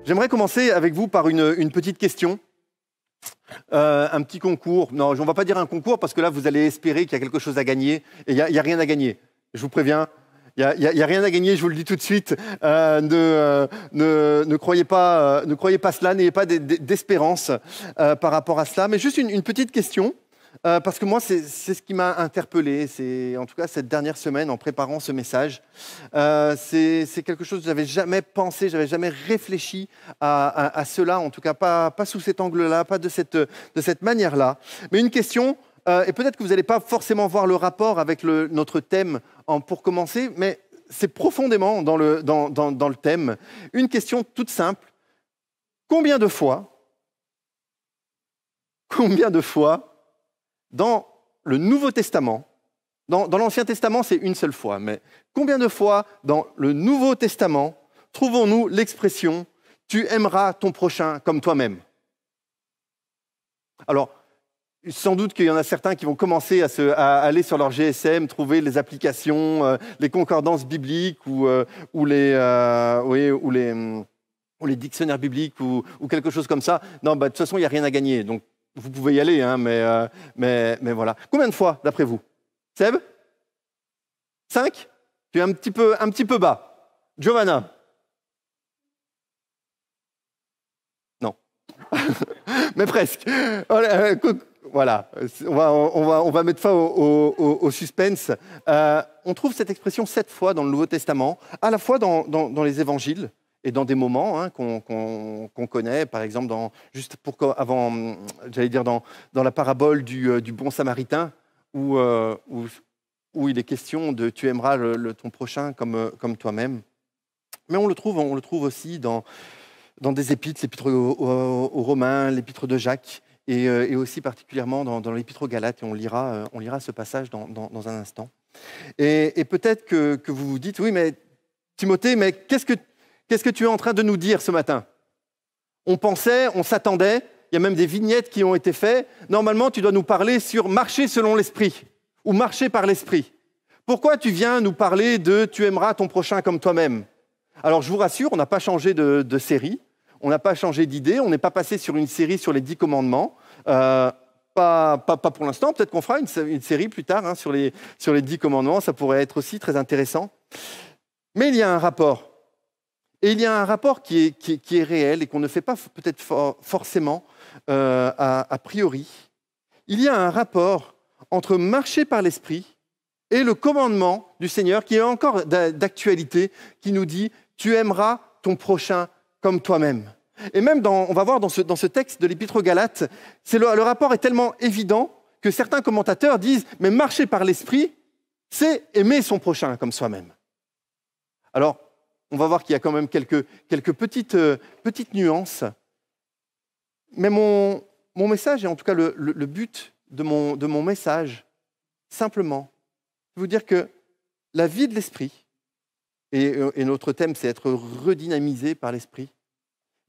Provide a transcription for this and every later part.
J'aimerais commencer avec vous par une petite question, un petit concours. Non, on ne va pas dire un concours parce que là, vous allez espérer qu'il y a quelque chose à gagner. Et il n'y a rien à gagner. Je vous préviens, il n'y a rien à gagner, je vous le dis tout de suite. Ne croyez pas cela, n'ayez pas d'espérance par rapport à cela. Mais juste une petite question. Parce que moi, c'est ce qui m'a interpellé, c'est en tout cas cette dernière semaine en préparant ce message. C'est quelque chose que je n'avais jamais pensé, je n'avais jamais réfléchi à cela, en tout cas pas sous cet angle-là, pas de cette manière-là. Mais une question, et peut-être que vous n'allez pas forcément voir le rapport avec notre thème pour commencer, mais c'est profondément dans le thème. Une question toute simple, combien de fois dans le Nouveau Testament, dans l'Ancien Testament, c'est une seule fois, mais combien de fois dans le Nouveau Testament trouvons-nous l'expression « tu aimeras ton prochain comme toi-même » ? Alors, sans doute qu'il y en a certains qui vont commencer à aller sur leur GSM, trouver les applications, les concordances bibliques ou les dictionnaires bibliques ou quelque chose comme ça. Non, de toute façon, il n'y a rien à gagner. Donc, vous pouvez y aller, hein, mais voilà. Combien de fois, d'après vous ? Seb ? 5 ? Tu es un petit peu bas. Giovanna ? Non. Mais presque. Voilà. On va mettre fin au suspense. On trouve cette expression 7 fois dans le Nouveau Testament, à la fois dans les évangiles, et dans des moments qu'on connaît, par exemple, dans la parabole du bon samaritain, où il est question de « tu aimeras ton prochain comme toi-même ». Mais on le trouve aussi dans des épîtres, l'épître aux Romains, l'épître de Jacques, et aussi particulièrement dans l'épître aux Galates, et on lira ce passage dans un instant. Et peut-être que vous vous dites « oui, mais Timothée, mais qu'est-ce que tu es en train de nous dire ce matin ? On pensait, on s'attendait, il y a même des vignettes qui ont été faites. Normalement, tu dois nous parler sur marcher selon l'esprit ou marcher par l'esprit. Pourquoi tu viens nous parler de tu aimeras ton prochain comme toi-même ? Alors, je vous rassure, on n'a pas changé de série, on n'a pas changé d'idée, on n'est pas passé sur une série sur les 10 commandements. Pas pour l'instant, peut-être qu'on fera une série plus tard sur les 10 commandements, ça pourrait être aussi très intéressant. Mais il y a un rapport. Et il y a un rapport qui est réel et qu'on ne fait pas peut-être forcément a priori. Il y a un rapport entre marcher par l'esprit et le commandement du Seigneur qui est encore d'actualité, qui nous dit « tu aimeras ton prochain comme toi-même ». Et même, on va voir dans ce texte de l'Épître aux Galates, le rapport est tellement évident que certains commentateurs disent « mais marcher par l'esprit, c'est aimer son prochain comme soi-même ». Alors, on va voir qu'il y a quand même quelques petites nuances. Mais mon message, et en tout cas le but de mon message, simplement, c'est vous dire que la vie de l'esprit, et notre thème c'est être redynamisé par l'esprit,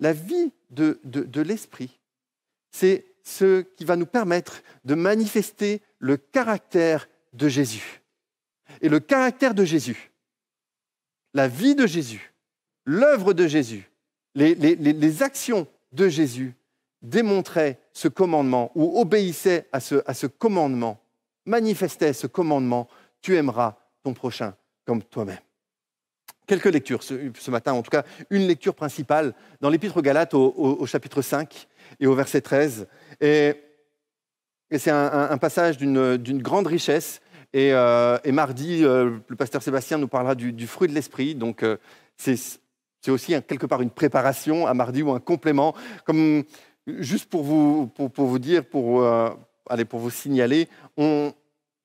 la vie de l'esprit, c'est ce qui va nous permettre de manifester le caractère de Jésus. Et le caractère de Jésus, la vie de Jésus, l'œuvre de Jésus, les actions de Jésus démontraient ce commandement ou obéissaient à ce commandement, manifestaient ce commandement, tu aimeras ton prochain comme toi-même. Quelques lectures ce matin, en tout cas une lecture principale dans l'Épître aux Galates au chapitre 5 et au verset 13. Et c'est un passage d'une grande richesse. Et mardi, le pasteur Sébastien nous parlera du fruit de l'esprit. Donc, c'est aussi quelque part une préparation à mardi ou un complément. Comme, juste pour vous dire, pour vous signaler,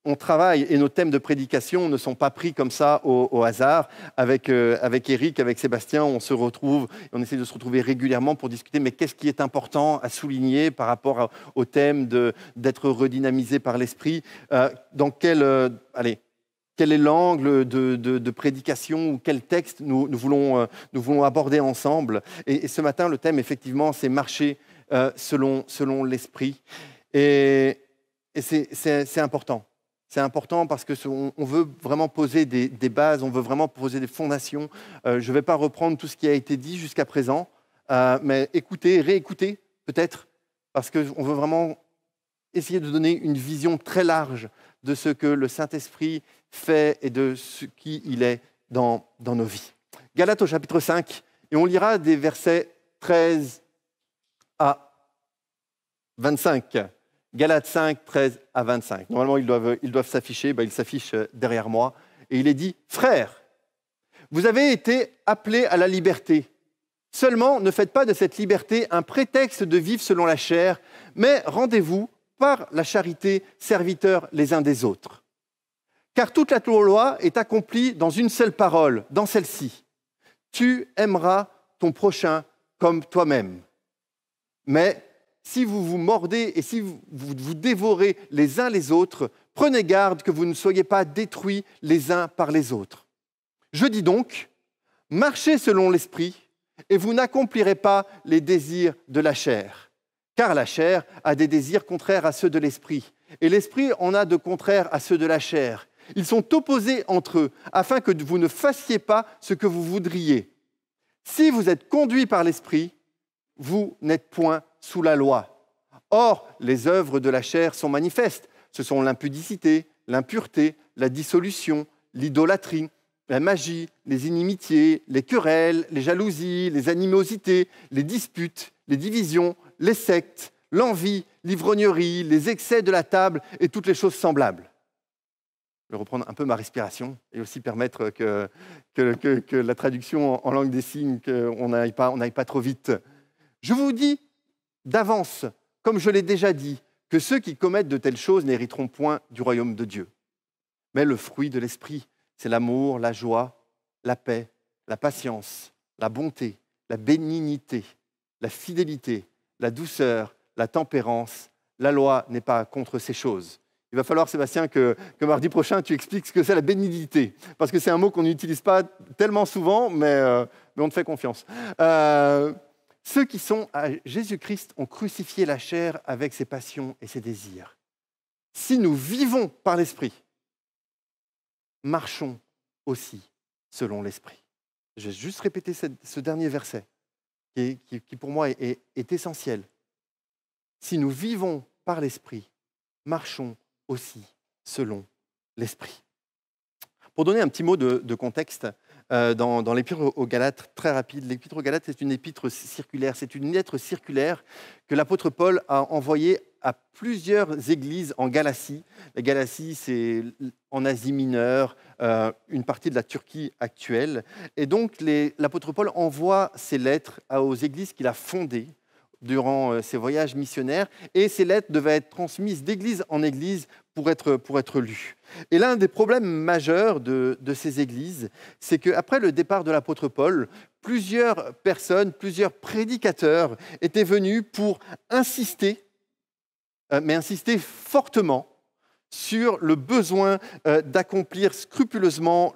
on travaille et nos thèmes de prédication ne sont pas pris comme ça au hasard. Avec Eric, avec Sébastien, on se retrouve, on essaie de se retrouver régulièrement pour discuter, mais qu'est-ce qui est important à souligner par rapport au thème d'être redynamisé par l'esprit, dans quel est l'angle de prédication ou quel texte nous voulons aborder ensemble. Et ce matin, le thème, effectivement, c'est marcher selon l'esprit. Et c'est important. C'est important parce qu'on veut vraiment poser des bases, on veut vraiment poser des fondations. Je ne vais pas reprendre tout ce qui a été dit jusqu'à présent, mais écoutez, réécoutez peut-être, parce qu'on veut vraiment essayer de donner une vision très large de ce que le Saint-Esprit fait et de ce qui il est dans nos vies. Galates au chapitre 5, et on lira des versets 13 à 25. Galates 5, 13 à 25. Normalement, ils doivent s'afficher, ils s'affichent derrière moi. Et il est dit, « Frères, vous avez été appelés à la liberté. Seulement, ne faites pas de cette liberté un prétexte de vivre selon la chair, mais rendez-vous par la charité serviteurs les uns des autres. Car toute la loi est accomplie dans une seule parole, dans celle-ci. Tu aimeras ton prochain comme toi-même. Mais si vous vous mordez et si vous vous dévorez les uns les autres, prenez garde que vous ne soyez pas détruits les uns par les autres. Je dis donc, marchez selon l'esprit et vous n'accomplirez pas les désirs de la chair. Car la chair a des désirs contraires à ceux de l'esprit, et l'esprit en a de contraires à ceux de la chair. Ils sont opposés entre eux, afin que vous ne fassiez pas ce que vous voudriez. Si vous êtes conduits par l'esprit, vous n'êtes point sous la loi. Or, les œuvres de la chair sont manifestes. Ce sont l'impudicité, l'impureté, la dissolution, l'idolâtrie, la magie, les inimitiés, les querelles, les jalousies, les animosités, les disputes, les divisions, les sectes, l'envie, l'ivrognerie, les excès de la table et toutes les choses semblables. Je vais reprendre un peu ma respiration et aussi permettre que la traduction en langue des signes, qu'on n'aille pas trop vite. Je vous dis d'avance, comme je l'ai déjà dit, que ceux qui commettent de telles choses n'hériteront point du royaume de Dieu. Mais le fruit de l'esprit, c'est l'amour, la joie, la paix, la patience, la bonté, la bénignité, la fidélité, la douceur, la tempérance. La loi n'est pas contre ces choses. Il va falloir, Sébastien, que mardi prochain, tu expliques ce que c'est la bénignité, parce que c'est un mot qu'on n'utilise pas tellement souvent, mais on te fait confiance. Ceux qui sont à Jésus-Christ ont crucifié la chair avec ses passions et ses désirs. Si nous vivons par l'Esprit, marchons aussi selon l'Esprit. Je vais juste répéter ce dernier verset qui pour moi est essentiel. Si nous vivons par l'Esprit, marchons aussi selon l'Esprit. Pour donner un petit mot de contexte, dans l'Épître aux Galates, très rapide, l'Épître aux Galates est une épître circulaire, c'est une lettre circulaire que l'apôtre Paul a envoyée à plusieurs églises en Galatie. La Galatie, c'est en Asie mineure, une partie de la Turquie actuelle. Et donc, l'apôtre Paul envoie ces lettres aux églises qu'il a fondées durant ses voyages missionnaires, et ces lettres devaient être transmises d'église en église pour être lues. Et l'un des problèmes majeurs de ces églises, c'est qu'après le départ de l'apôtre Paul, plusieurs personnes, plusieurs prédicateurs étaient venus pour insister, mais insister fortement sur le besoin d'accomplir scrupuleusement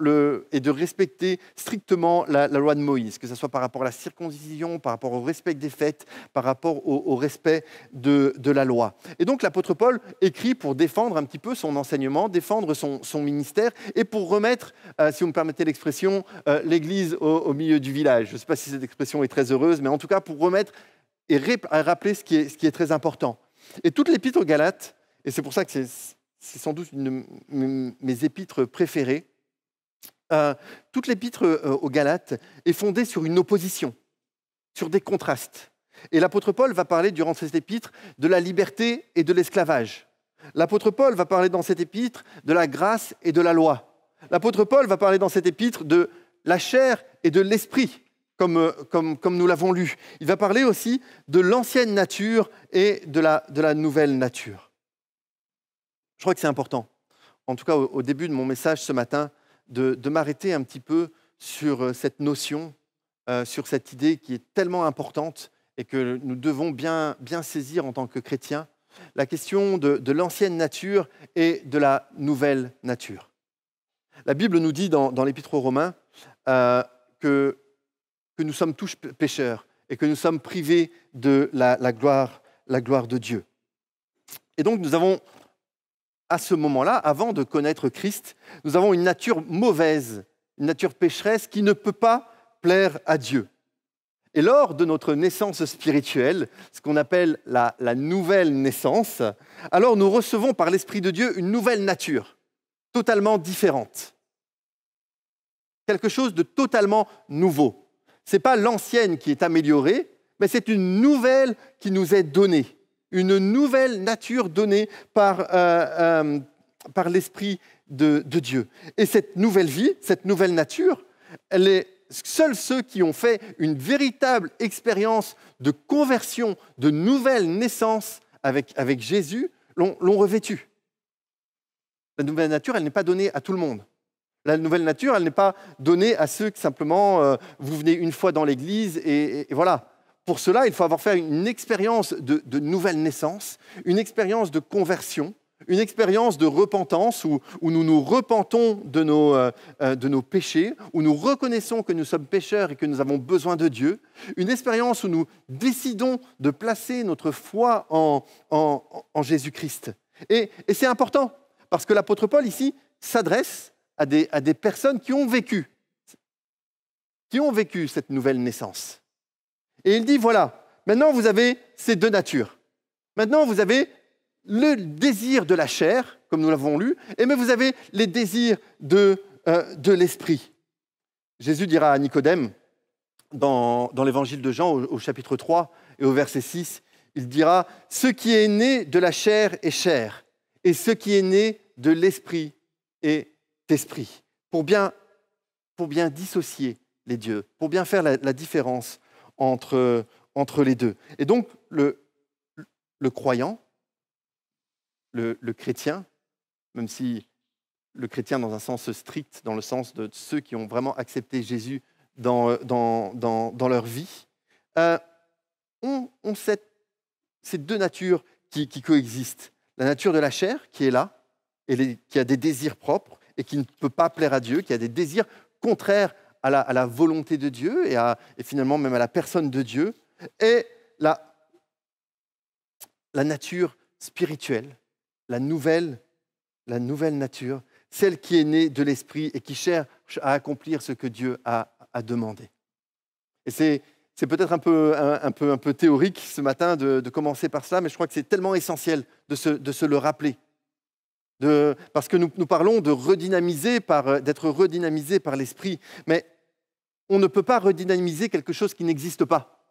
et de respecter strictement la loi de Moïse, que ce soit par rapport à la circoncision, par rapport au respect des fêtes, par rapport au respect de la loi. Et donc l'apôtre Paul écrit pour défendre un petit peu son enseignement, défendre son ministère et pour remettre, si vous me permettez l'expression, l'église au milieu du village. Je ne sais pas si cette expression est très heureuse, mais en tout cas pour remettre et rappeler ce qui est très important. Et toute l'épître aux Galates, et c'est pour ça que c'est sans doute une de mes épîtres préférées. Toute l'épître aux Galates est fondée sur une opposition, sur des contrastes. Et l'apôtre Paul va parler durant cette épître de la liberté et de l'esclavage. L'apôtre Paul va parler dans cette épître de la grâce et de la loi. L'apôtre Paul va parler dans cette épître de la chair et de l'esprit, comme nous l'avons lu. Il va parler aussi de l'ancienne nature et de la nouvelle nature. Je crois que c'est important, en tout cas au début de mon message ce matin, de m'arrêter un petit peu sur cette notion, sur cette idée qui est tellement importante et que nous devons bien saisir en tant que chrétiens, la question de l'ancienne nature et de la nouvelle nature. La Bible nous dit dans l'Épître aux Romains que nous sommes tous pécheurs et que nous sommes privés de la gloire de Dieu. Et donc nous avons, à ce moment-là, avant de connaître Christ, nous avons une nature mauvaise, une nature pécheresse qui ne peut pas plaire à Dieu. Et lors de notre naissance spirituelle, ce qu'on appelle la nouvelle naissance, alors nous recevons par l'Esprit de Dieu une nouvelle nature, totalement différente. Quelque chose de totalement nouveau. Ce n'est pas l'ancienne qui est améliorée, mais c'est une nouvelle qui nous est donnée. Une nouvelle nature donnée par l'Esprit de Dieu. Et cette nouvelle vie, cette nouvelle nature, seuls ceux qui ont fait une véritable expérience de conversion, de nouvelle naissance avec Jésus, l'ont revêtue. La nouvelle nature, elle n'est pas donnée à tout le monde. La nouvelle nature, elle n'est pas donnée à ceux qui simplement, vous venez une fois dans l'église et voilà. Pour cela, il faut avoir fait une expérience de nouvelle naissance, une expérience de conversion, une expérience de repentance où nous nous repentons de nos péchés, où nous reconnaissons que nous sommes pécheurs et que nous avons besoin de Dieu, une expérience où nous décidons de placer notre foi en Jésus-Christ. Et c'est important, parce que l'apôtre Paul, ici, s'adresse à des personnes qui ont vécu cette nouvelle naissance. Et il dit, voilà, maintenant vous avez ces deux natures. Maintenant vous avez le désir de la chair, comme nous l'avons lu, mais vous avez les désirs de l'esprit. Jésus dira à Nicodème, dans l'évangile de Jean, au chapitre 3 et au verset 6, il dira « Ce qui est né de la chair est chair, et ce qui est né de l'esprit est esprit. » Pour bien dissocier les deux, pour bien faire la différence entre les deux. Et donc, le croyant, le chrétien, même si le chrétien dans un sens strict, dans le sens de ceux qui ont vraiment accepté Jésus dans leur vie, ont ces deux natures qui coexistent. La nature de la chair, qui est là, et qui a des désirs propres, et qui ne peut pas plaire à Dieu, qui a des désirs contraires à la volonté de Dieu, et finalement même à la personne de Dieu, et la nature spirituelle, la nouvelle nature, celle qui est née de l'Esprit et qui cherche à accomplir ce que Dieu a demandé. Et c'est peut-être un peu théorique ce matin de commencer par cela, mais je crois que c'est tellement essentiel de se le rappeler. Parce que nous parlons d'être redynamisé par l'Esprit, mais on ne peut pas redynamiser quelque chose qui n'existe pas.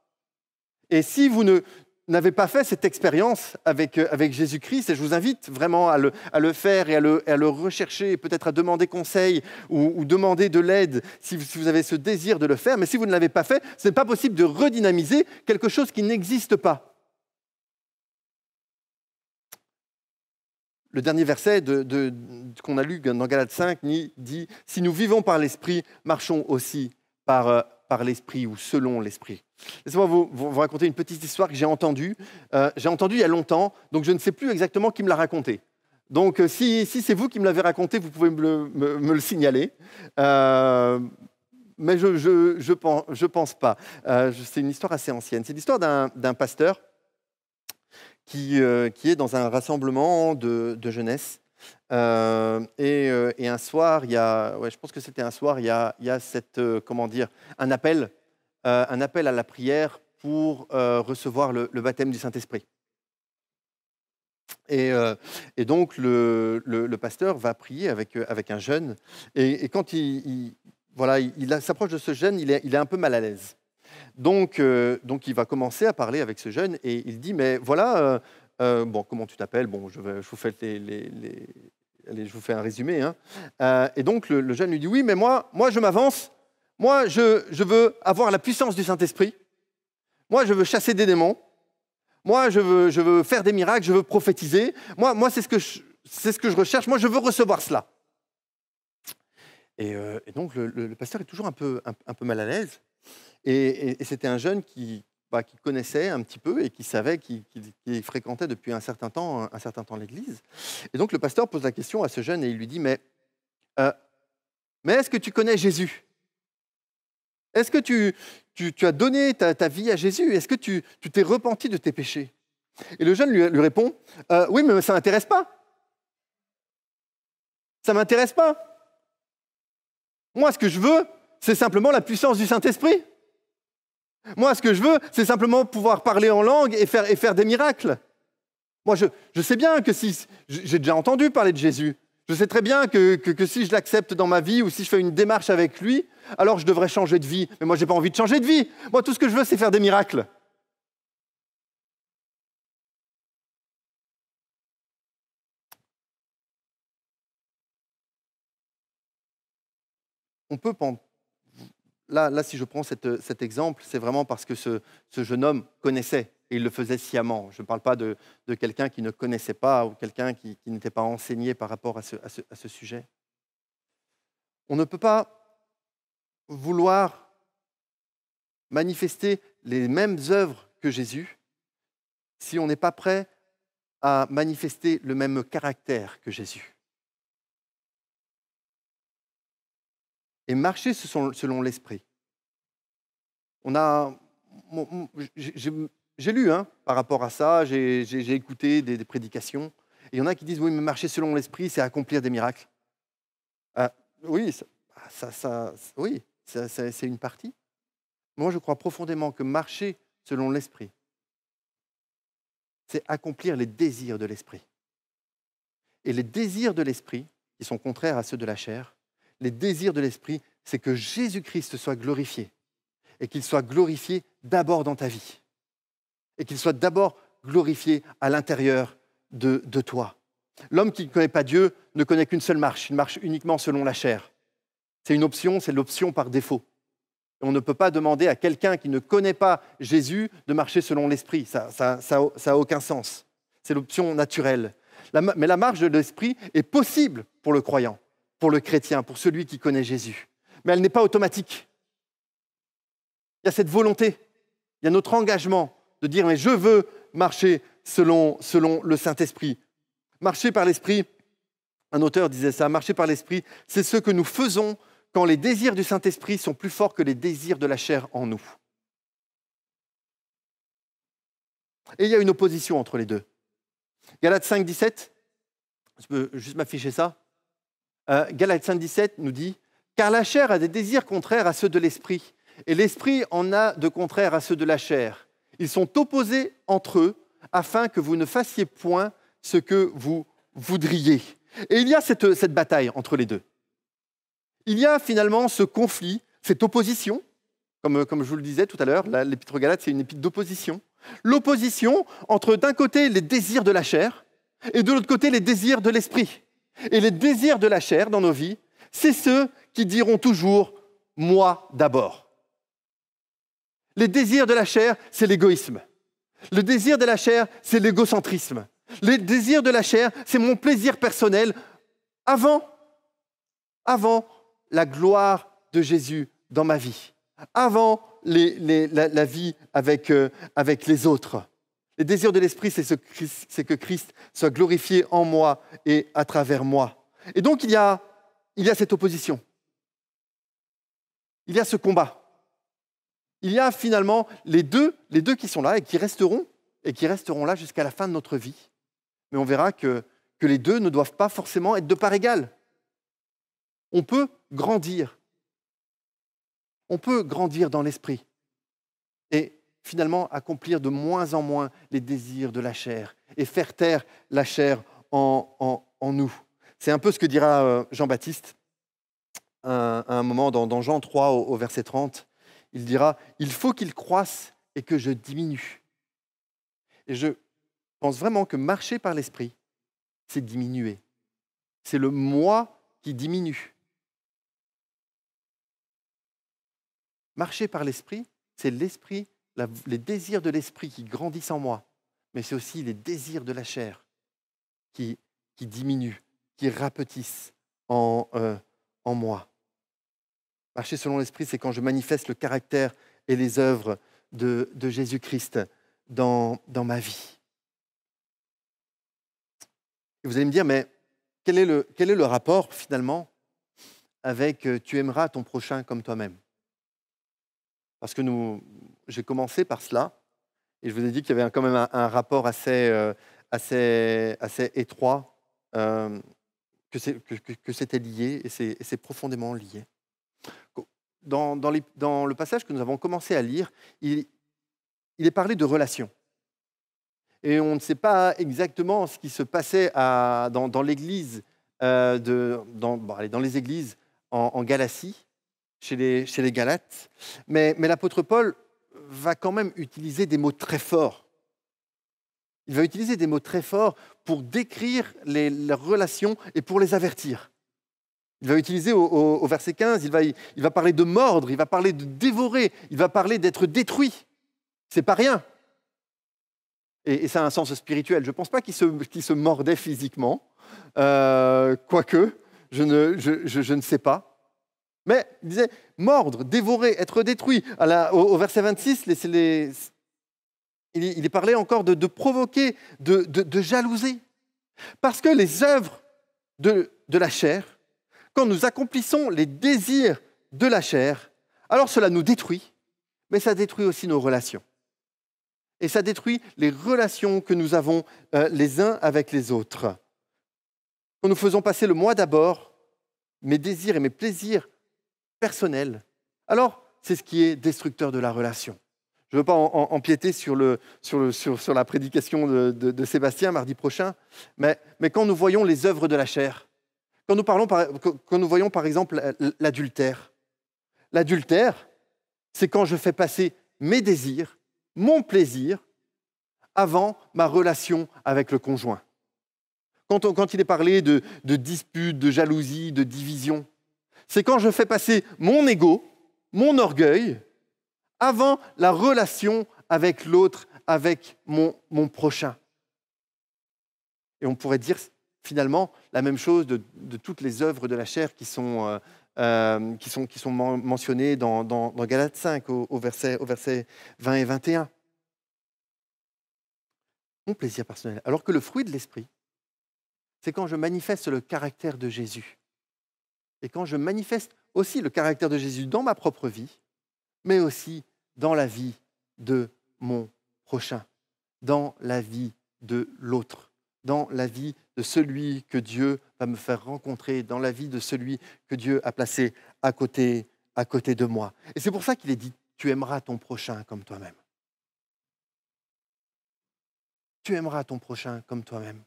Et si vous n'avez pas fait cette expérience avec Jésus-Christ, et je vous invite vraiment à le faire et à le rechercher, et peut-être à demander conseil ou demander de l'aide si vous avez ce désir de le faire, mais si vous ne l'avez pas fait, ce n'est pas possible de redynamiser quelque chose qui n'existe pas. Le dernier verset qu'on a lu dans Galates 5 dit « Si nous vivons par l'Esprit, marchons aussi par l'Esprit ou selon l'Esprit. » Laissez-moi vous raconter une petite histoire que j'ai entendue. J'ai entendu il y a longtemps, donc je ne sais plus exactement qui me l'a raconté. Donc si c'est vous qui me l'avez raconté, vous pouvez me le signaler. Mais je pense pas. C'est une histoire assez ancienne. C'est l'histoire d'un pasteur qui est dans un rassemblement de jeunesse. Et un soir, je pense que c'était un soir, il y a un appel à la prière pour recevoir le baptême du Saint-Esprit. Et donc, le pasteur va prier avec un jeune, et quand il s'approche de ce jeune, il est un peu mal à l'aise. Donc, il va commencer à parler avec ce jeune, et il dit, mais voilà, comment tu t'appelles ? Bon, je vous fais je vous fais un résumé. Et donc, le jeune lui dit, oui, mais moi je m'avance. Moi, je veux avoir la puissance du Saint-Esprit. Moi, je veux chasser des démons. Moi, je veux faire des miracles. Je veux prophétiser. Moi, c'est ce que je recherche. Moi, je veux recevoir cela. Et donc, le pasteur est toujours un peu mal à l'aise. Et c'était un jeune qui connaissait un petit peu et qui savait, qui fréquentait depuis un certain temps l'église. Et donc, le pasteur pose la question à ce jeune et il lui dit, mais est-ce que tu connais Jésus ? Est-ce que tu as donné ta vie à Jésus ? Est-ce que tu t'es repenti de tes péchés ? Et le jeune lui répond, oui, mais ça ne m'intéresse pas. Ça ne m'intéresse pas. Moi, ce que je veux, c'est simplement la puissance du Saint-Esprit. Moi, ce que je veux, c'est simplement pouvoir parler en langue et faire des miracles. Moi, je sais bien que si... J'ai déjà entendu parler de Jésus. Je sais très bien que si je l'accepte dans ma vie ou si je fais une démarche avec lui, alors je devrais changer de vie. Mais moi, je n'ai pas envie de changer de vie. Moi, tout ce que je veux, c'est faire des miracles. On peut penser... Là, si je prends cet exemple, c'est vraiment parce que ce jeune homme connaissait et il le faisait sciemment. Je ne parle pas de quelqu'un qui ne connaissait pas ou quelqu'un qui n'était pas enseigné par rapport à ce sujet. On ne peut pas vouloir manifester les mêmes œuvres que Jésus si on n'est pas prêt à manifester le même caractère que Jésus. Et marcher selon l'esprit. J'ai lu par rapport à ça, j'ai écouté des prédications, et il y en a qui disent oui, mais marcher selon l'esprit, c'est accomplir des miracles. Oui, oui, c'est une partie. Moi, je crois profondément que marcher selon l'esprit, c'est accomplir les désirs de l'esprit. Et les désirs de l'esprit, qui sont contraires à ceux de la chair, les désirs de l'esprit, c'est que Jésus-Christ soit glorifié. Et qu'il soit glorifié d'abord dans ta vie. Et qu'il soit d'abord glorifié à l'intérieur de toi. L'homme qui ne connaît pas Dieu ne connaît qu'une seule marche, une marche uniquement selon la chair. C'est une option, c'est l'option par défaut. Et on ne peut pas demander à quelqu'un qui ne connaît pas Jésus de marcher selon l'esprit. Ça n'a aucun sens. C'est l'option naturelle. Mais la marche de l'esprit est possible pour le croyant, pour le chrétien, pour celui qui connaît Jésus. Mais elle n'est pas automatique. Il y a cette volonté, il y a notre engagement de dire « mais je veux marcher selon le Saint-Esprit ». Marcher par l'Esprit, un auteur disait ça, marcher par l'Esprit, c'est ce que nous faisons quand les désirs du Saint-Esprit sont plus forts que les désirs de la chair en nous. Et il y a une opposition entre les deux. Galates 5, 17, je peux juste m'afficher ça. Galates 5, 17 nous dit « car la chair a des désirs contraires à ceux de l'Esprit, et l'Esprit en a de contraires à ceux de la chair. Ils sont opposés entre eux, afin que vous ne fassiez point ce que vous voudriez. » Et il y a cette bataille entre les deux. Il y a finalement ce conflit, cette opposition, comme je vous le disais tout à l'heure, l'épître aux Galates, c'est une épître d'opposition. L'opposition entre, d'un côté, les désirs de la chair, et de l'autre côté, les désirs de l'esprit. Et les désirs de la chair dans nos vies, c'est ceux qui diront toujours « moi d'abord ». Les désirs de la chair, c'est l'égoïsme. Le désir de la chair, c'est l'égocentrisme. Le désir de la chair, c'est mon plaisir personnel avant la gloire de Jésus dans ma vie, avant la vie avec les autres. Les désirs de l'esprit, c'est que Christ soit glorifié en moi et à travers moi. Et donc, il y a cette opposition. Il y a ce combat. Il y a finalement les deux qui sont là et qui resteront là jusqu'à la fin de notre vie. Mais on verra que les deux ne doivent pas forcément être de part égale. On peut grandir. On peut grandir dans l'esprit et finalement accomplir de moins en moins les désirs de la chair et faire taire la chair en nous. C'est un peu ce que dira Jean-Baptiste à un moment dans Jean 3 au verset 30. Il dira « Il faut qu'il croisse et que je diminue ». Et je pense vraiment que marcher par l'esprit, c'est diminuer. C'est le moi qui diminue. Marcher par l'esprit, c'est l'esprit, les désirs de l'esprit qui grandissent en moi, mais c'est aussi les désirs de la chair qui diminuent, qui rapetissent en moi. Marcher selon l'esprit, c'est quand je manifeste le caractère et les œuvres de Jésus-Christ dans ma vie. Et vous allez me dire, mais quel est le rapport finalement avec « tu aimeras ton prochain comme toi-même » ? Parce que j'ai commencé par cela, et je vous ai dit qu'il y avait quand même un rapport assez étroit, que c'était lié, et c'est profondément lié. dans le passage que nous avons commencé à lire, il est parlé de relations. Et on ne sait pas exactement ce qui se passait dans l'Église, dans les églises en Galatie, chez les Galates. Mais l'apôtre Paul va quand même utiliser des mots très forts. Il va utiliser des mots très forts pour décrire les relations et pour les avertir. Il va utiliser au verset 15, il va parler de mordre, il va parler de dévorer, il va parler d'être détruit. C'est pas rien. Et ça a un sens spirituel. Je ne pense pas qu'il se mordait physiquement, quoique, je ne sais pas. Mais il disait mordre, dévorer, être détruit. Au verset 26, il est parlé encore de provoquer, de jalouser. Parce que les œuvres de la chair, quand nous accomplissons les désirs de la chair, alors cela nous détruit, mais ça détruit aussi nos relations. Et ça détruit les relations que nous avons les uns avec les autres. Quand nous faisons passer le moi d'abord, mes désirs et mes plaisirs personnels, alors c'est ce qui est destructeur de la relation. Je ne veux pas empiéter sur la prédication de Sébastien mardi prochain, mais quand nous voyons les œuvres de la chair, quand nous voyons par exemple l'adultère, c'est quand je fais passer mes désirs, mon plaisir, avant ma relation avec le conjoint. Quand il est parlé de disputes, de jalousie, de division, c'est quand je fais passer mon ego, mon orgueil, avant la relation avec l'autre, avec mon prochain. Et on pourrait dire finalement la même chose de toutes les œuvres de la chair qui sont mentionnées dans Galates 5 au verset 20 et 21. Mon plaisir personnel. Alors que le fruit de l'esprit, c'est quand je manifeste le caractère de Jésus. Et quand je manifeste aussi le caractère de Jésus dans ma propre vie, mais aussi dans la vie de mon prochain, dans la vie de l'autre, dans la vie de celui que Dieu va me faire rencontrer, dans la vie de celui que Dieu a placé à côté de moi. Et c'est pour ça qu'il est dit, tu aimeras ton prochain comme toi-même. Tu aimeras ton prochain comme toi-même.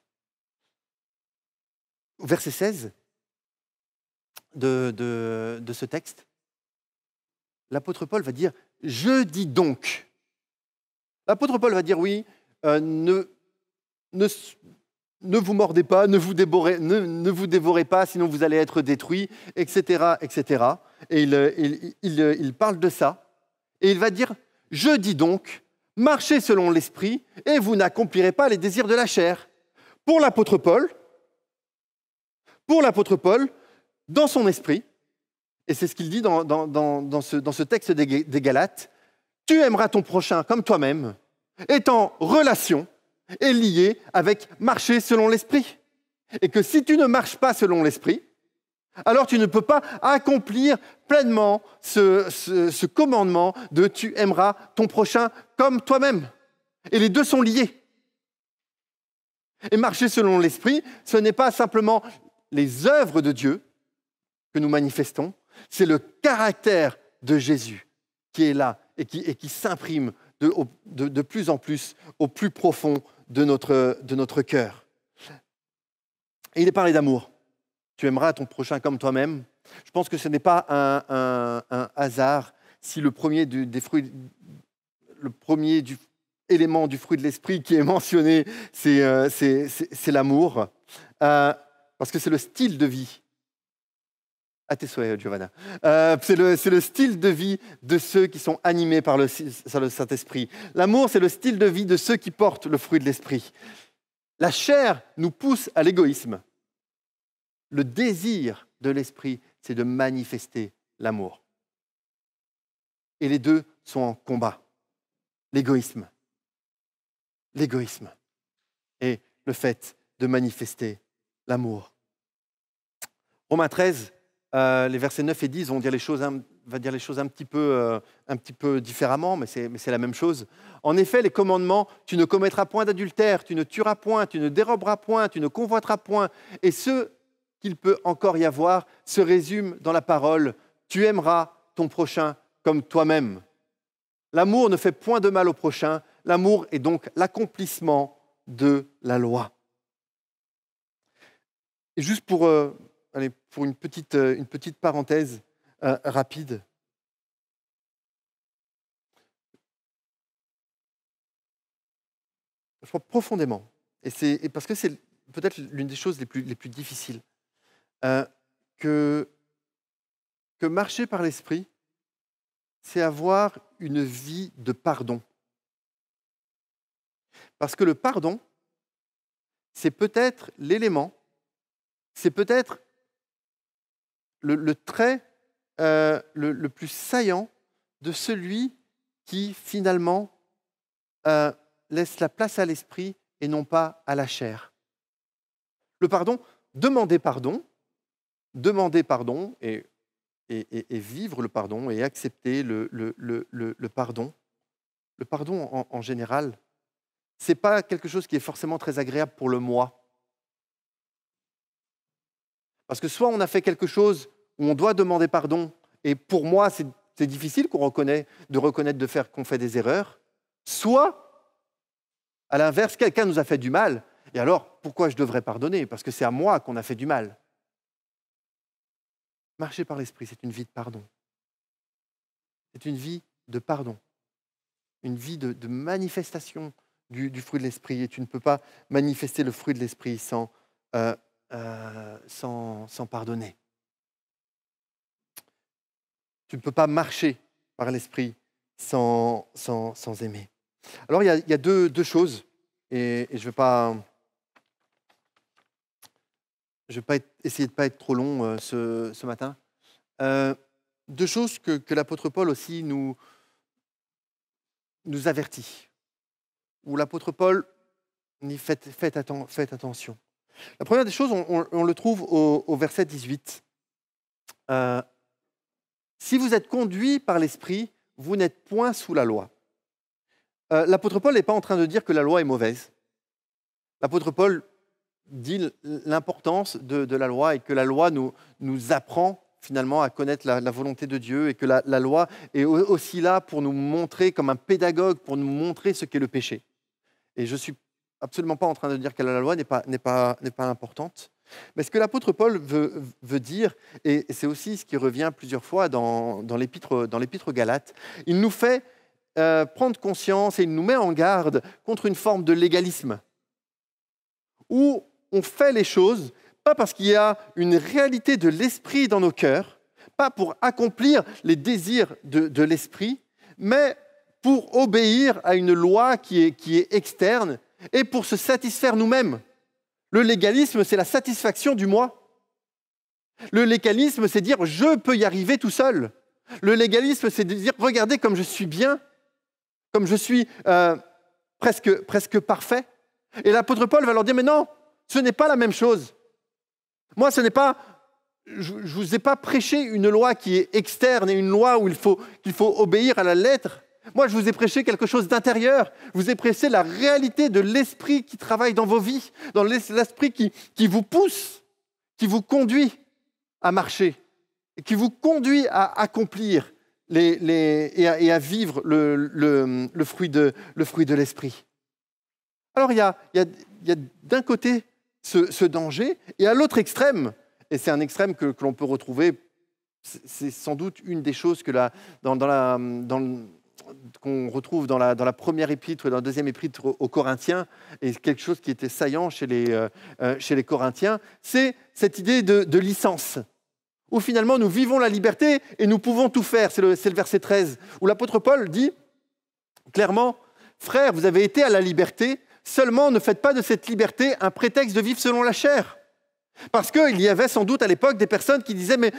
Au verset 16 de ce texte, l'apôtre Paul va dire « Je dis donc ». L'apôtre Paul va dire « Oui, ne vous mordez pas, ne vous dévorez pas, sinon vous allez être détruits, etc. etc. » Et il parle de ça. Et il va dire « Je dis donc, marchez selon l'esprit, et vous n'accomplirez pas les désirs de la chair. » Pour l'apôtre Paul, dans son esprit, et c'est ce qu'il dit dans ce texte des Galates, tu aimeras ton prochain comme toi-même, est en relation et lié avec marcher selon l'esprit. Et que si tu ne marches pas selon l'esprit, alors tu ne peux pas accomplir pleinement ce commandement de tu aimeras ton prochain comme toi-même. Et les deux sont liés. Et marcher selon l'esprit, ce n'est pas simplement les œuvres de Dieu que nous manifestons, c'est le caractère de Jésus qui est là et qui s'imprime de plus en plus au plus profond de notre cœur. Et il est parlé d'amour. Tu aimeras ton prochain comme toi-même. Je pense que ce n'est pas un hasard si le premier élément du fruit de l'esprit qui est mentionné, c'est l'amour. Parce que c'est le style de vie. À tes souhaits, Giovanna. C'est le style de vie de ceux qui sont animés par le Saint-Esprit. L'amour, c'est le style de vie de ceux qui portent le fruit de l'esprit. La chair nous pousse à l'égoïsme. Le désir de l'esprit, c'est de manifester l'amour. Et les deux sont en combat. L'égoïsme et le fait de manifester l'amour. Romains 13, les versets 9 et 10 vont dire les choses un petit peu différemment, mais c'est la même chose. En effet, les commandements, tu ne commettras point d'adultère, tu ne tueras point, tu ne déroberas point, tu ne convoiteras point, et ce qu'il peut encore y avoir se résume dans la parole, tu aimeras ton prochain comme toi-même. L'amour ne fait point de mal au prochain. L'amour est donc l'accomplissement de la loi. Et juste pour une petite parenthèse rapide. Je crois profondément, et parce que c'est peut-être l'une des choses les plus difficiles, que marcher par l'esprit, c'est avoir une vie de pardon. Parce que le pardon, c'est peut-être l'élément, c'est peut-être le trait le plus saillant de celui qui finalement laisse la place à l'esprit et non pas à la chair. Le pardon, demander pardon et vivre le pardon et accepter le pardon. Le pardon en général, ce n'est pas quelque chose qui est forcément très agréable pour le moi. Parce que soit on a fait quelque chose où on doit demander pardon, et pour moi, c'est difficile qu'on reconnaître qu'on fait des erreurs, soit, à l'inverse, quelqu'un nous a fait du mal, et alors, pourquoi je devrais pardonner? Parce que c'est à moi qu'on a fait du mal. Marcher par l'esprit, c'est une vie de pardon. C'est une vie de pardon. Une vie de manifestation du fruit de l'esprit. Et tu ne peux pas manifester le fruit de l'esprit sans pardonner. Tu ne peux pas marcher par l'esprit sans aimer. Alors, il y a deux choses, et je ne vais pas essayer de ne pas être trop long ce matin. Deux choses que l'apôtre Paul aussi nous avertit, où l'apôtre Paul dit faites attention. La première des choses, on le trouve au verset 18. Si vous êtes conduits par l'esprit, vous n'êtes point sous la loi. L'apôtre Paul n'est pas en train de dire que la loi est mauvaise. L'apôtre Paul dit l'importance de la loi et que la loi nous apprend finalement à connaître la volonté de Dieu, et que la loi est aussi là pour nous montrer, comme un pédagogue, pour nous montrer ce qu'est le péché. Et je ne suis absolument pas en train de dire que la loi n'est pas importante. Mais ce que l'apôtre Paul veut dire, et c'est aussi ce qui revient plusieurs fois dans l'épître Galates, il nous fait prendre conscience et il nous met en garde contre une forme de légalisme, où on fait les choses, pas parce qu'il y a une réalité de l'esprit dans nos cœurs, pas pour accomplir les désirs de l'esprit, mais pour obéir à une loi qui est externe et pour se satisfaire nous-mêmes. Le légalisme, c'est la satisfaction du moi. Le légalisme, c'est dire « je peux y arriver tout seul ». Le légalisme, c'est de dire « regardez comme je suis bien, comme je suis presque parfait ». Et l'apôtre Paul va leur dire « mais non, ce n'est pas la même chose. Moi, ce n'est pas, je ne vous ai pas prêché une loi qui est externe et une loi où qu'il faut obéir à la lettre. Moi, je vous ai prêché quelque chose d'intérieur. Je vous ai prêché la réalité de l'esprit qui travaille dans vos vies, dans l'esprit qui vous pousse, qui vous conduit à marcher, et qui vous conduit à accomplir et à vivre le fruit de l'esprit. Alors, il y a d'un côté ce danger, et à l'autre extrême, et c'est un extrême que l'on peut retrouver, c'est sans doute une des choses qu'on retrouve dans la première épître et dans la deuxième épître aux Corinthiens, et quelque chose qui était saillant chez les Corinthiens, c'est cette idée de licence, où finalement nous vivons la liberté et nous pouvons tout faire. C'est le verset 13, où l'apôtre Paul dit clairement « Frères, vous avez été à la liberté, seulement ne faites pas de cette liberté un prétexte de vivre selon la chair. » Parce qu'il y avait sans doute à l'époque des personnes qui disaient « Mais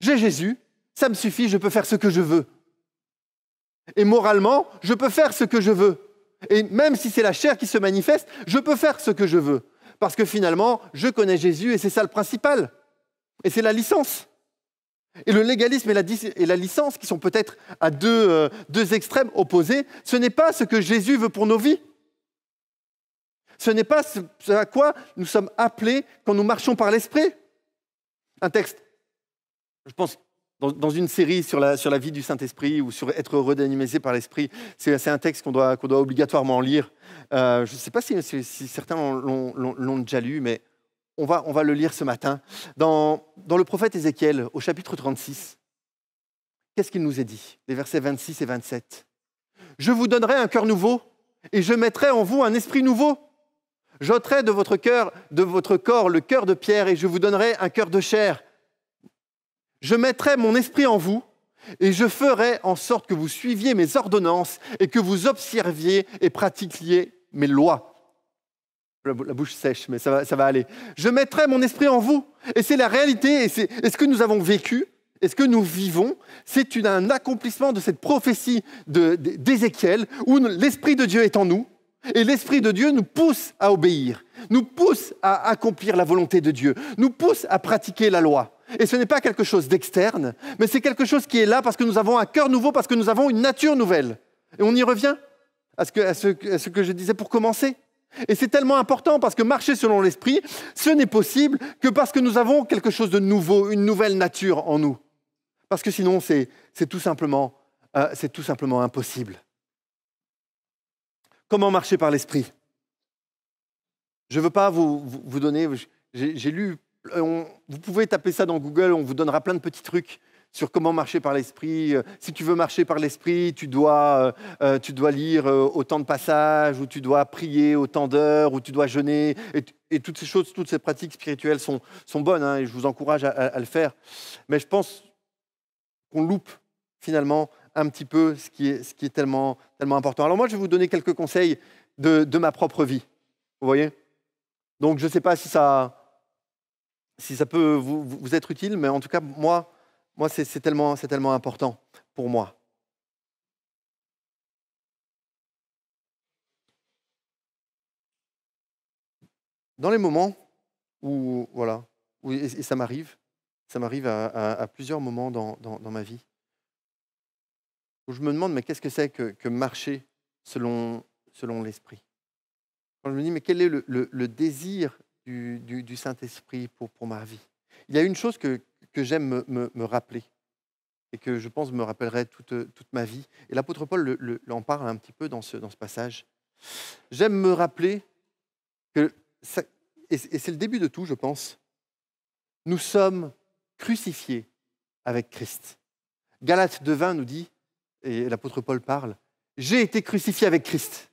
j'ai Jésus, ça me suffit, je peux faire ce que je veux. Et moralement, je peux faire ce que je veux. Et même si c'est la chair qui se manifeste, je peux faire ce que je veux. Parce que finalement, je connais Jésus et c'est ça le principal. Et c'est la licence. Et le légalisme et la licence, qui sont peut-être à deux extrêmes opposés, ce n'est pas ce que Jésus veut pour nos vies. Ce n'est pas ce à quoi nous sommes appelés quand nous marchons par l'esprit. Un texte, je pense, dans une série sur la vie du Saint-Esprit ou sur être redynamisé par l'Esprit. C'est un texte qu'on doit obligatoirement lire. Je ne sais pas si certains l'ont déjà lu, mais on va le lire ce matin. Dans le prophète Ézéchiel, au chapitre 36, qu'est-ce qu'il nous est dit? Les versets 26 et 27. « Je vous donnerai un cœur nouveau et je mettrai en vous un esprit nouveau. J'ôterai de votre corps le cœur de pierre et je vous donnerai un cœur de chair. Je mettrai mon esprit en vous et je ferai en sorte que vous suiviez mes ordonnances et que vous observiez et pratiquiez mes lois. » La bouche sèche, mais ça va aller. « Je mettrai mon esprit en vous. » Et c'est la réalité, et ce que nous avons vécu, et ce que nous vivons, c'est un accomplissement de cette prophétie d'Ézéchiel où l'Esprit de Dieu est en nous. Et l'Esprit de Dieu nous pousse à obéir, nous pousse à accomplir la volonté de Dieu, nous pousse à pratiquer la loi. Et ce n'est pas quelque chose d'externe, mais c'est quelque chose qui est là parce que nous avons un cœur nouveau, parce que nous avons une nature nouvelle. Et on y revient à ce que je disais pour commencer. Et c'est tellement important parce que marcher selon l'Esprit, ce n'est possible que parce que nous avons quelque chose de nouveau, une nouvelle nature en nous. Parce que sinon, c'est tout simplement impossible. Comment marcher par l'Esprit? Je ne veux pas vous donner... J'ai lu... vous pouvez taper ça dans Google, on vous donnera plein de petits trucs sur comment marcher par l'Esprit. Si tu veux marcher par l'Esprit, tu dois lire autant de passages, ou tu dois prier autant d'heures, ou tu dois jeûner. Et toutes ces choses, toutes ces pratiques spirituelles sont bonnes, hein, et je vous encourage à le faire. Mais je pense qu'on loupe finalement un petit peu ce qui est tellement important. Alors moi, je vais vous donner quelques conseils de ma propre vie. Vous voyez? Donc, je ne sais pas si ça peut vous être utile, mais en tout cas, moi c'est tellement important pour moi. Dans les moments où et ça m'arrive à plusieurs moments dans ma vie, où je me demande, mais qu'est-ce que c'est que marcher selon l'Esprit? Quand je me dis, mais quel est le désir du Saint-Esprit pour ma vie? Il y a une chose que j'aime me rappeler, et que je pense me rappellerai toute ma vie. Et l'apôtre Paul en parle un petit peu dans ce passage. J'aime me rappeler que, et c'est le début de tout, je pense, nous sommes crucifiés avec Christ. Galates 2:20 nous dit, et l'apôtre Paul parle, « J'ai été crucifié avec Christ.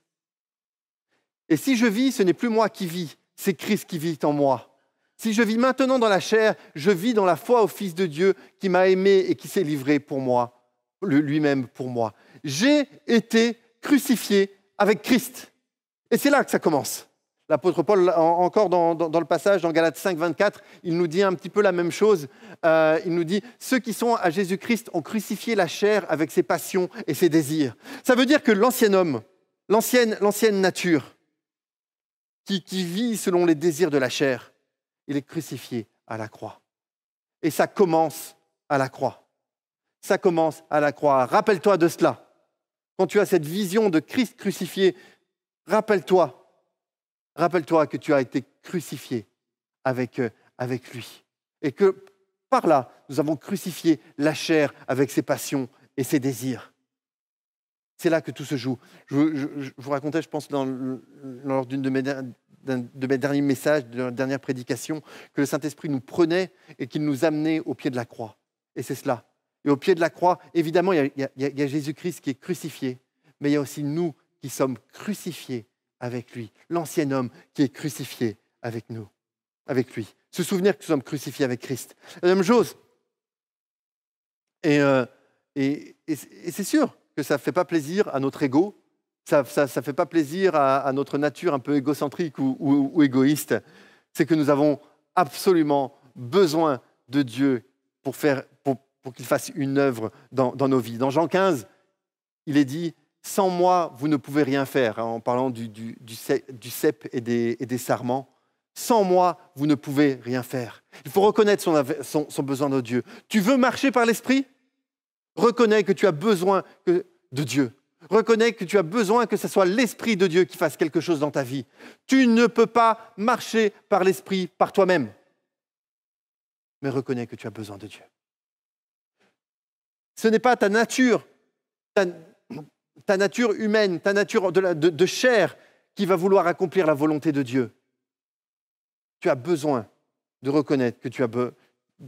Et si je vis, ce n'est plus moi qui vis, c'est Christ qui vit en moi. Si je vis maintenant dans la chair, je vis dans la foi au Fils de Dieu qui m'a aimé et qui s'est livré pour moi, lui-même pour moi. J'ai été crucifié avec Christ. » Et c'est là que ça commence. L'apôtre Paul, encore dans le passage, dans Galates 5:24, il nous dit un petit peu la même chose. Il nous dit « Ceux qui sont à Jésus-Christ ont crucifié la chair avec ses passions et ses désirs. » Ça veut dire que l'ancien homme, l'ancienne nature, qui vit selon les désirs de la chair, il est crucifié à la croix. Et ça commence à la croix. Ça commence à la croix. Rappelle-toi de cela. Quand tu as cette vision de Christ crucifié, rappelle-toi que tu as été crucifié avec lui. Et que par là, nous avons crucifié la chair avec ses passions et ses désirs. C'est là que tout se joue. Je vous racontais, je pense, lors d'une de mes derniers messages, de notre dernière prédication, que le Saint-Esprit nous prenait et qu'il nous amenait au pied de la croix. Et c'est cela. Et au pied de la croix, évidemment, il y a Jésus-Christ qui est crucifié, mais il y a aussi nous qui sommes crucifiés avec lui. L'ancien homme qui est crucifié avec nous, avec lui. Se souvenir que nous sommes crucifiés avec Christ. La même chose. Et c'est sûr que ça ne fait pas plaisir à notre ego, ça ne fait pas plaisir à notre nature un peu égocentrique ou égoïste. C'est que nous avons absolument besoin de Dieu pour qu'il fasse une œuvre dans nos vies. Dans Jean 15, il est dit « Sans moi, vous ne pouvez rien faire », en parlant du cep et des sarments. « Sans moi, vous ne pouvez rien faire ». Il faut reconnaître son besoin de Dieu. Tu veux marcher par l'Esprit ? Reconnais que tu as besoin de Dieu. Reconnais que tu as besoin que ce soit l'Esprit de Dieu qui fasse quelque chose dans ta vie. Tu ne peux pas marcher par l'Esprit par toi-même. Mais reconnais que tu as besoin de Dieu. Ce n'est pas ta nature, ta nature humaine, ta nature de chair qui va vouloir accomplir la volonté de Dieu. Tu as besoin de reconnaître que tu as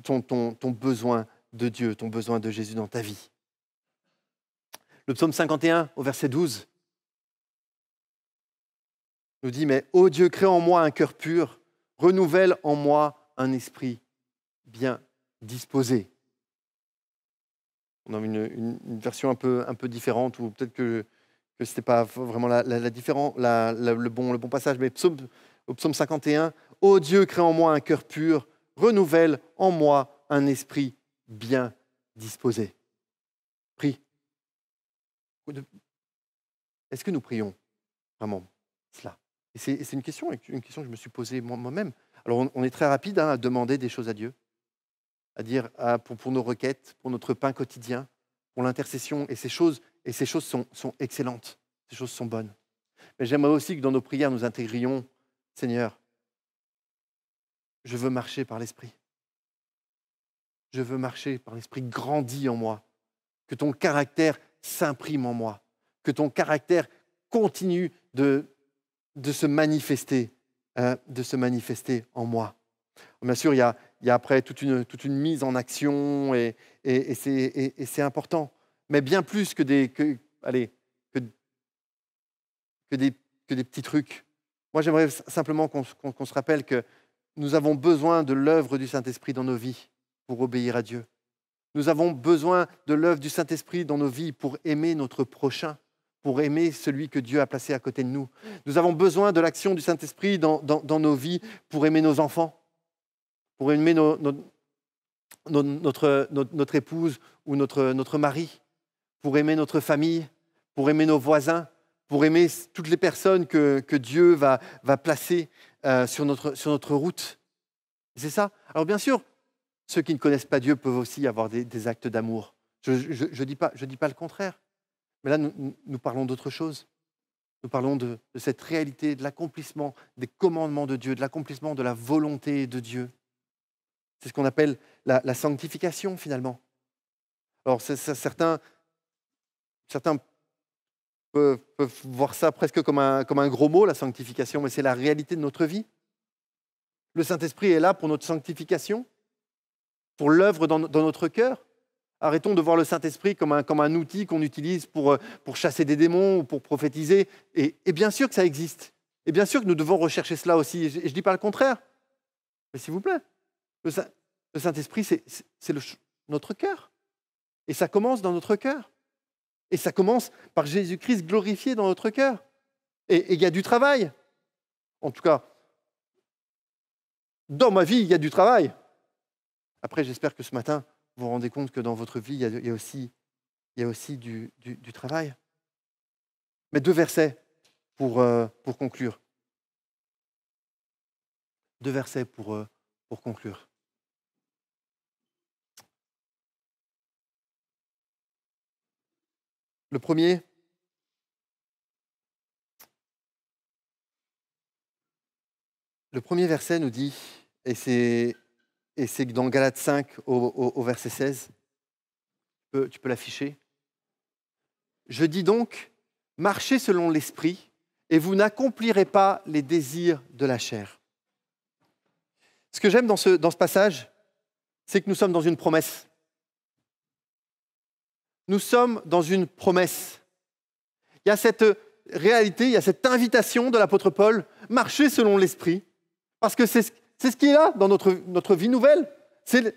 ton besoin de Dieu, ton besoin de Jésus dans ta vie. Le psaume 51, au verset 12, nous dit « Mais ô Dieu, crée en moi un cœur pur, renouvelle en moi un esprit bien disposé. » On a une version un peu différente, ou peut-être que ce n'était pas vraiment le bon passage, mais au psaume 51, « Ô Dieu, crée en moi un cœur pur, renouvelle en moi un esprit bien disposé. » Prie. Est-ce que nous prions vraiment cela? Et c'est une question que je me suis posée moi-même. Alors on est très rapide à demander des choses à Dieu, à dire pour nos requêtes, pour notre pain quotidien, pour l'intercession, et ces choses sont excellentes, ces choses sont bonnes. Mais j'aimerais aussi que dans nos prières, nous intégrions, Seigneur, je veux marcher par l'Esprit. Je veux marcher par l'Esprit, grandis en moi, que ton caractère s'imprime en moi, que ton caractère continue de se manifester en moi. Bien sûr, il y a après toute une mise en action et c'est important. Mais bien plus que des petits trucs. Moi, j'aimerais simplement qu'on se rappelle que nous avons besoin de l'œuvre du Saint-Esprit dans nos vies pour obéir à Dieu. Nous avons besoin de l'œuvre du Saint-Esprit dans nos vies pour aimer notre prochain, pour aimer celui que Dieu a placé à côté de nous. Nous avons besoin de l'action du Saint-Esprit dans nos vies pour aimer nos enfants, pour aimer notre épouse ou notre mari, pour aimer notre famille, pour aimer nos voisins, pour aimer toutes les personnes que Dieu va placer sur notre route. C'est ça. Alors bien sûr, ceux qui ne connaissent pas Dieu peuvent aussi avoir des actes d'amour. Je dis pas le contraire. Mais là, nous parlons d'autre chose. Nous parlons de cette réalité, de l'accomplissement des commandements de Dieu, de l'accomplissement de la volonté de Dieu. C'est ce qu'on appelle la sanctification, finalement. Alors, certains peuvent voir ça presque comme un gros mot, la sanctification, mais c'est la réalité de notre vie. Le Saint-Esprit est là pour notre sanctification, pour l'œuvre dans notre cœur. Arrêtons de voir le Saint-Esprit comme un outil qu'on utilise pour chasser des démons ou pour prophétiser. Et bien sûr que ça existe. Et bien sûr que nous devons rechercher cela aussi. Et je ne dis pas le contraire. Mais s'il vous plaît, le Saint-Esprit, c'est notre cœur. Et ça commence dans notre cœur. Et ça commence par Jésus-Christ glorifié dans notre cœur. Et il y a du travail. En tout cas, dans ma vie, il y a du travail. Après, j'espère que ce matin, vous vous rendez compte que dans votre vie, il y a aussi du travail. Mais 2 versets pour conclure. 2 versets pour conclure. Le premier, verset nous dit, et c'est dans Galates 5 au verset 16, tu peux l'afficher. « Je dis donc, marchez selon l'esprit, et vous n'accomplirez pas les désirs de la chair. » Ce que j'aime dans ce passage, c'est que nous sommes dans une promesse. Nous sommes dans une promesse. Il y a cette réalité, il y a cette invitation de l'apôtre Paul, marchez selon l'esprit, parce que c'est ce qui est là dans notre vie nouvelle. C'est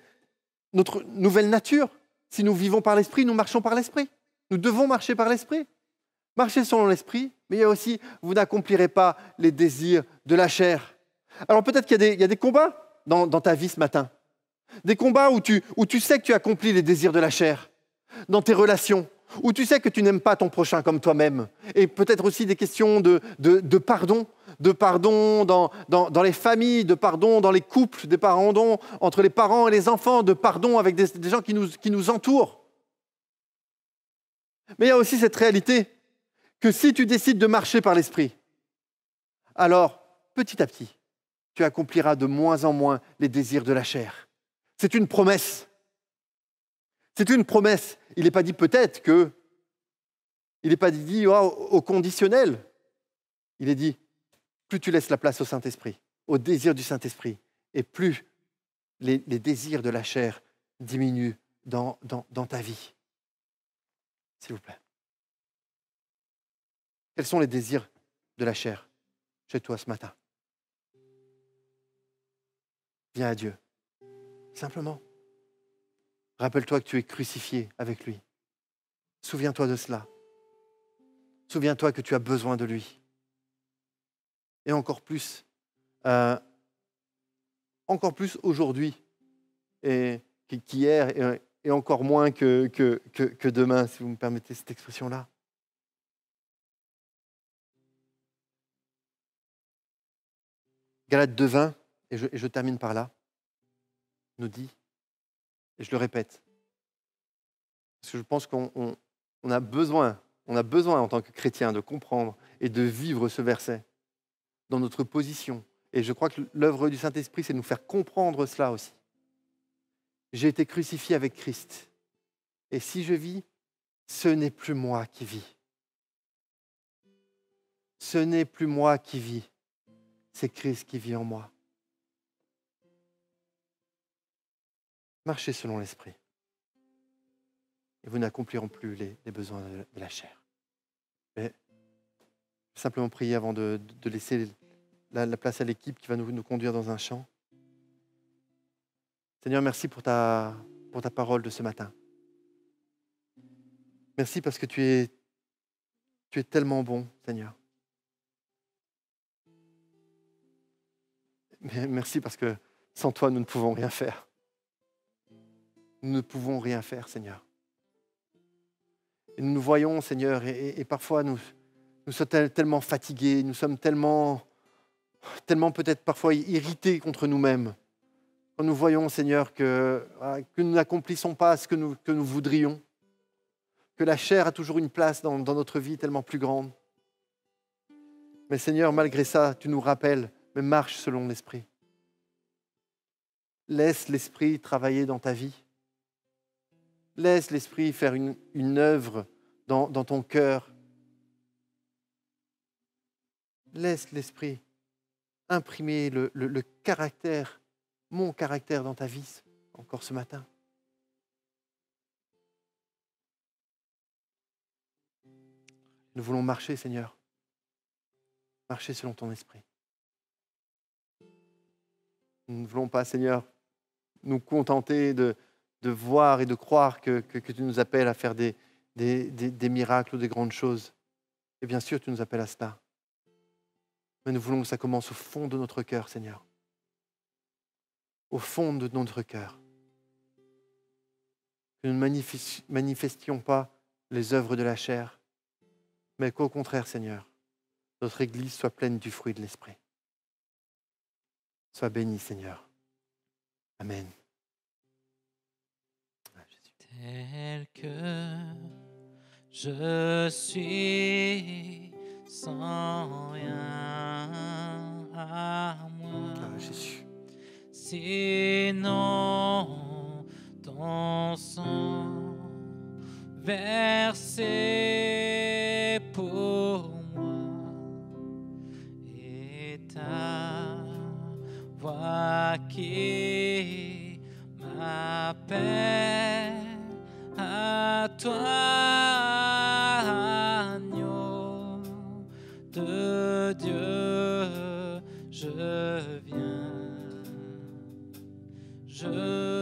notre nouvelle nature. Si nous vivons par l'esprit, nous marchons par l'esprit. Nous devons marcher par l'esprit. Marchez selon l'esprit, mais il y a aussi, vous n'accomplirez pas les désirs de la chair. Alors peut-être qu'il y a des combats dans ta vie ce matin. Des combats où tu sais que tu accomplis les désirs de la chair. Dans tes relations, où tu sais que tu n'aimes pas ton prochain comme toi-même. Et peut-être aussi des questions de pardon dans les familles, de pardon dans les couples, de pardon entre les parents et les enfants, de pardon avec des gens qui nous entourent. Mais il y a aussi cette réalité que si tu décides de marcher par l'esprit, alors petit à petit, tu accompliras de moins en moins les désirs de la chair. C'est une promesse. C'est une promesse. Il n'est pas dit peut-être que. Il n'est pas dit au conditionnel. Il est dit, plus tu laisses la place au Saint-Esprit, au désir du Saint-Esprit, et plus les désirs de la chair diminuent dans ta vie. S'il vous plaît. Quels sont les désirs de la chair chez toi ce matin? Viens à Dieu. Simplement. Rappelle-toi que tu es crucifié avec lui. Souviens-toi de cela. Souviens-toi que tu as besoin de lui. Et encore plus aujourd'hui qu'hier et encore moins que demain, si vous me permettez cette expression-là. Galates 2:20, et je termine par là, nous dit, et je le répète, parce que je pense qu'on a besoin en tant que chrétien de comprendre et de vivre ce verset dans notre position. Et je crois que l'œuvre du Saint-Esprit, c'est de nous faire comprendre cela aussi. J'ai été crucifié avec Christ. Et si je vis, ce n'est plus moi qui vis. Ce n'est plus moi qui vis. C'est Christ qui vit en moi. Marchez selon l'Esprit. Et vous n'accomplirez plus les besoins de la chair. Mais simplement prier avant de laisser la place à l'équipe qui va nous conduire dans un chant. Seigneur, merci pour ta parole de ce matin. Merci parce que tu es tellement bon, Seigneur. Mais merci parce que sans toi, nous ne pouvons rien faire. Nous ne pouvons rien faire, Seigneur. Et nous nous voyons, Seigneur, et parfois nous sommes tellement fatigués, nous sommes tellement peut-être parfois irrités contre nous-mêmes. Quand nous voyons, Seigneur, que nous n'accomplissons pas ce que nous voudrions, que la chair a toujours une place dans notre vie tellement plus grande. Mais Seigneur, malgré ça, tu nous rappelles, mais marche selon l'Esprit. Laisse l'Esprit travailler dans ta vie. Laisse l'Esprit faire une œuvre dans ton cœur. Laisse l'Esprit imprimer le caractère, mon caractère dans ta vie, encore ce matin. Nous voulons marcher, Seigneur. Marcher selon ton esprit. Nous ne voulons pas, Seigneur, nous contenter de voir et de croire que tu nous appelles à faire des miracles ou des grandes choses. Et bien sûr, tu nous appelles à cela. Mais nous voulons que ça commence au fond de notre cœur, Seigneur. Au fond de notre cœur. Que nous ne manifestions pas les œuvres de la chair, mais qu'au contraire, Seigneur, notre Église soit pleine du fruit de l'Esprit. Sois béni, Seigneur. Amen. Tel que je suis, sans rien à moi. Jésus. Sinon, ton sang versé pour moi et ta voix qui m'appelle à toi, agneau de Dieu, je viens. Je